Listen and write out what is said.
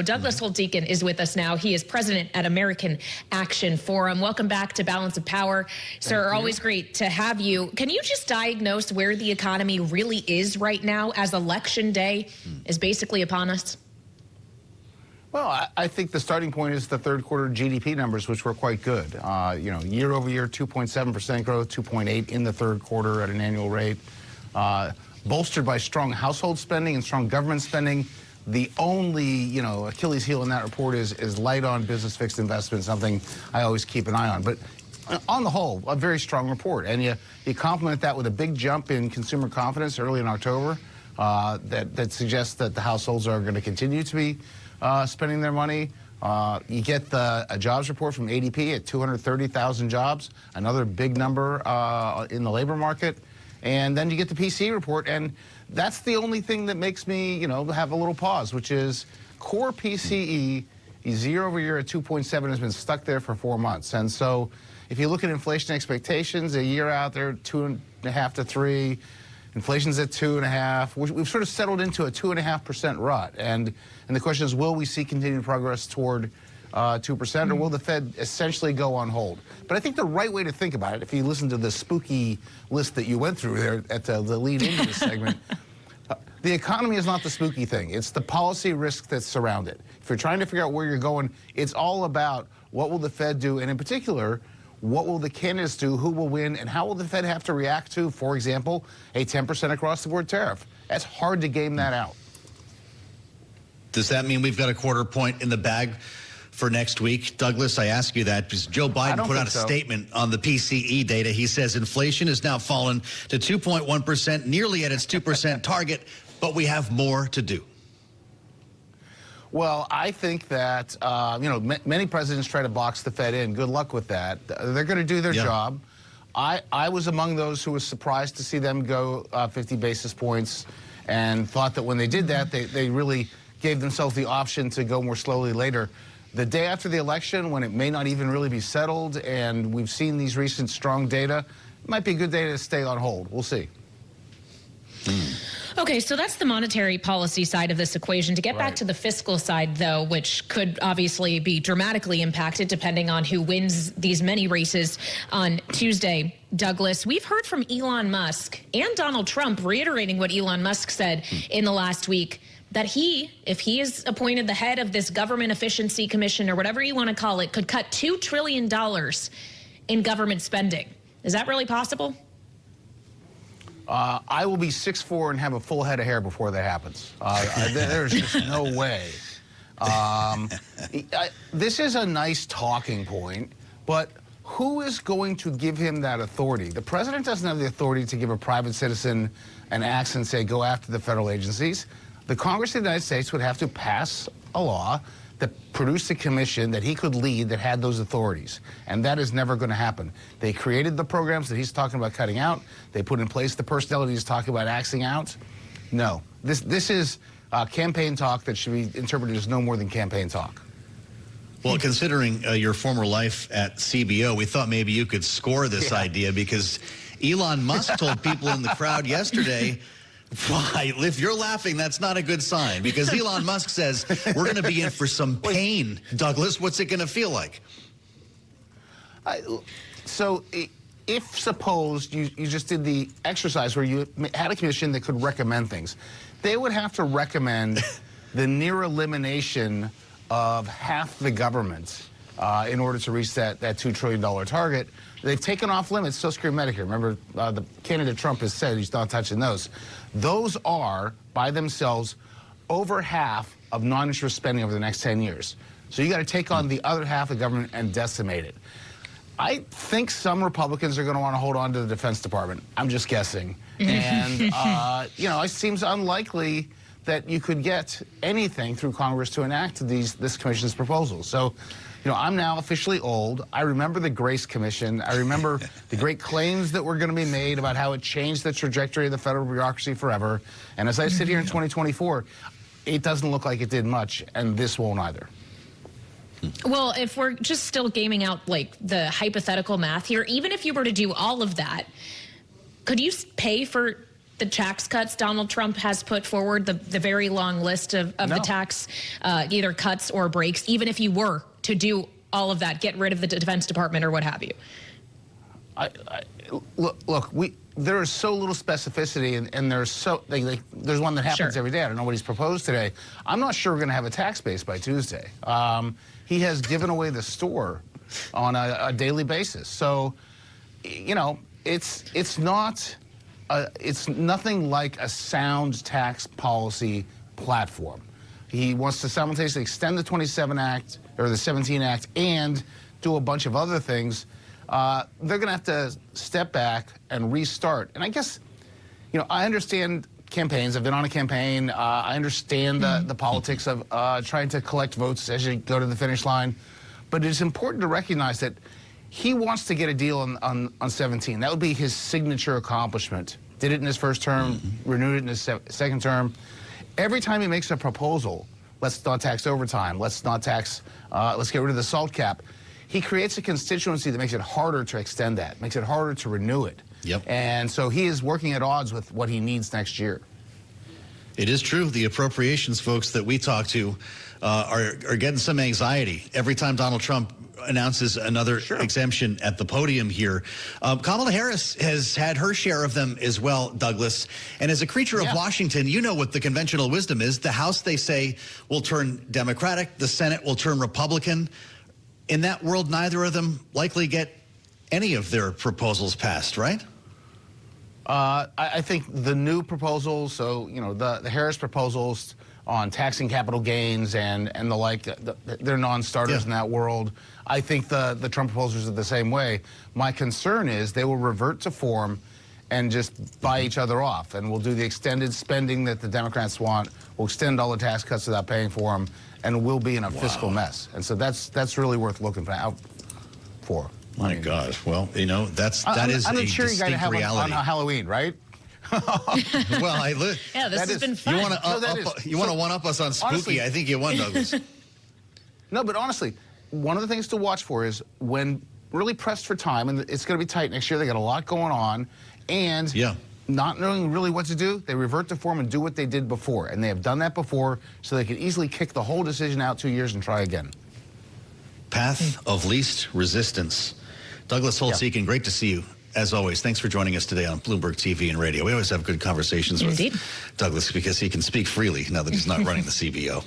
Douglas Holtz-Eakin is with us now. He is president at American Action Forum. Welcome back to Balance of Power. Sir, always great to have you. Can you just diagnose where the economy really is right now as election day is basically upon us? Well, I think the starting point is the third quarter GDP numbers, which were quite good. Year over year, 2.7% growth, 2.8 in the third quarter at an annual rate, bolstered by strong household spending and strong government spending. The only, Achilles heel in that report is light on business fixed investment, something I always keep an eye on. But on the whole, a very strong report. And you complement that with a big jump in consumer confidence early in October that suggests that the households are going to continue to be spending their money. You get a jobs report from ADP at 230,000 jobs, another big number in the labor market. And then you get the PCE report, and that's the only thing that makes me, have a little pause, which is core PCE is year over year at 2.7 has been stuck there for 4 months. And so if you look at inflation expectations, a year out there, 2.5 to 3, inflation's at 2.5. We've sort of settled into a 2.5% rut. And the question is, will we see continued progress toward 2%, or will the Fed essentially go on hold? But I think the right way to think about it, if you listen to the spooky list that you went through there at the lead into this segment, the economy is not the spooky thing. It's the policy risk that's surrounded. If you're trying to figure out where you're going, it's all about what will the Fed do, and in particular, what will the candidates do, who will win, and how will the Fed have to react to, for example, a 10% across-the-board tariff? That's hard to game that out. Does that mean we've got a quarter point in the bag for next week? Douglas, I ask you that because Joe Biden put out a statement on the PCE data. He says inflation has now fallen to 2.1%, nearly at its 2% target, but we have more to do. Well, I think that, many presidents try to box the Fed in. Good luck with that. They're going to do their job. I was among those who was surprised to see them go 50 basis points and thought that when they did that, they really gave themselves the option to go more slowly later. The day after the election, when it may not even really be settled, and we've seen these recent strong data, it might be a good day to stay on hold. We'll see. Okay, so that's the monetary policy side of this equation. To get back to the fiscal side, though, which could obviously be dramatically impacted depending on who wins these many races on Tuesday, Douglas, we've heard from Elon Musk and Donald Trump reiterating what Elon Musk said in the last week, that if he is appointed the head of this government efficiency commission or whatever you want to call it, could cut $2 trillion in government spending. Is that really possible? I will be 6'4" and have a full head of hair before that happens. There's just no way. This is a nice talking point, but who is going to give him that authority? The president doesn't have the authority to give a private citizen an axe and say, go after the federal agencies. The Congress of the United States would have to pass a law that produced a commission that he could lead that had those authorities. And that is never going to happen. They created the programs that he's talking about cutting out. They put in place the personnel that he's talking about axing out. No. This is campaign talk that should be interpreted as no more than campaign talk. Well, considering your former life at CBO, we thought maybe you could score this idea, because Elon Musk told people in the crowd yesterday, why, if you're laughing, that's not a good sign, because Elon Musk says we're going to be in for some pain. Douglas, what's it going to feel like? So if suppose you just did the exercise where you had a commission that could recommend things, they would have to recommend the near elimination of half the government in order to reach that $2 trillion target. They've taken off limits, Social Security, Medicare. Remember, the candidate Trump has said he's not touching those. Those are, by themselves, over half of non-interest spending over the next 10 years. So you got to take on the other half of government and decimate it. I think some Republicans are going to want to hold on to the Defense Department. I'm just guessing. And, it seems unlikely that you could get anything through Congress to enact this commission's proposals. So, I'm now officially old. I remember the Grace Commission. I remember the great claims that were going to be made about how it changed the trajectory of the federal bureaucracy forever. And as I sit here in 2024, it doesn't look like it did much, and this won't either. Well, if we're just still gaming out like the hypothetical math here, even if you were to do all of that, could you pay for the tax cuts Donald Trump has put forward, the very long list of the tax, either cuts or breaks, even if you were to do all of that, get rid of the Defense Department or what have you? Look, there is so little specificity, and there's one that happens every day. I don't know what he's proposed today. I'm not sure we're going to have a tax base by Tuesday. He has given away the store on a daily basis. So, you know, it's nothing like a sound tax policy platform. He wants to simultaneously extend the 27 Act or the 17 Act and do a bunch of other things. They're going to have to step back and restart. And I guess, you know, I understand campaigns. I've been on a campaign. I understand the politics of trying to collect votes as you go to the finish line. But it's important to recognize that he wants to get a deal on 17. That would be his signature accomplishment. Did it in his first term, renewed it in his second term. Every time he makes a proposal, let's not tax overtime, let's not tax, let's get rid of the SALT cap, he creates a constituency that makes it harder to extend that, makes it harder to renew it. Yep. And so he is working at odds with what he needs next year. It is true. The appropriations folks that we talk to are getting some anxiety every time Donald Trump announces another exemption at the podium here. Kamala Harris has had her share of them as well, Douglas. And as a creature of Washington, you know what the conventional wisdom is. The House, they say, will turn Democratic. The Senate will turn Republican. In that world, neither of them likely get any of their proposals passed, right? I think the new proposals, so, you know, the Harris proposals on taxing capital gains and the like, they're non-starters in that world. I think the Trump proposals are the same way. My concern is they will revert to form and just buy each other off, and we'll do the extended spending that the Democrats want. We'll extend all the tax cuts without paying for them, and we'll be in a fiscal mess. And so that's really worth looking out for. My God. Well, you know, that is I'm a a cheery guy to distinct have reality. on Halloween, right? Well, yeah, this has been fun. You want to one-up us on spooky? Honestly, I think you won, Douglas. No, but honestly, one of the things to watch for is when really pressed for time, and it's going to be tight next year. They got a lot going on, and not knowing really what to do, they revert to form and do what they did before, and they have done that before, so they could easily kick the whole decision out 2 years and try again. Path of least resistance. Douglas Holtz-Eakin, great to see you. As always, thanks for joining us today on Bloomberg TV and radio. We always have good conversations with Douglas because he can speak freely now that he's not running the CBO.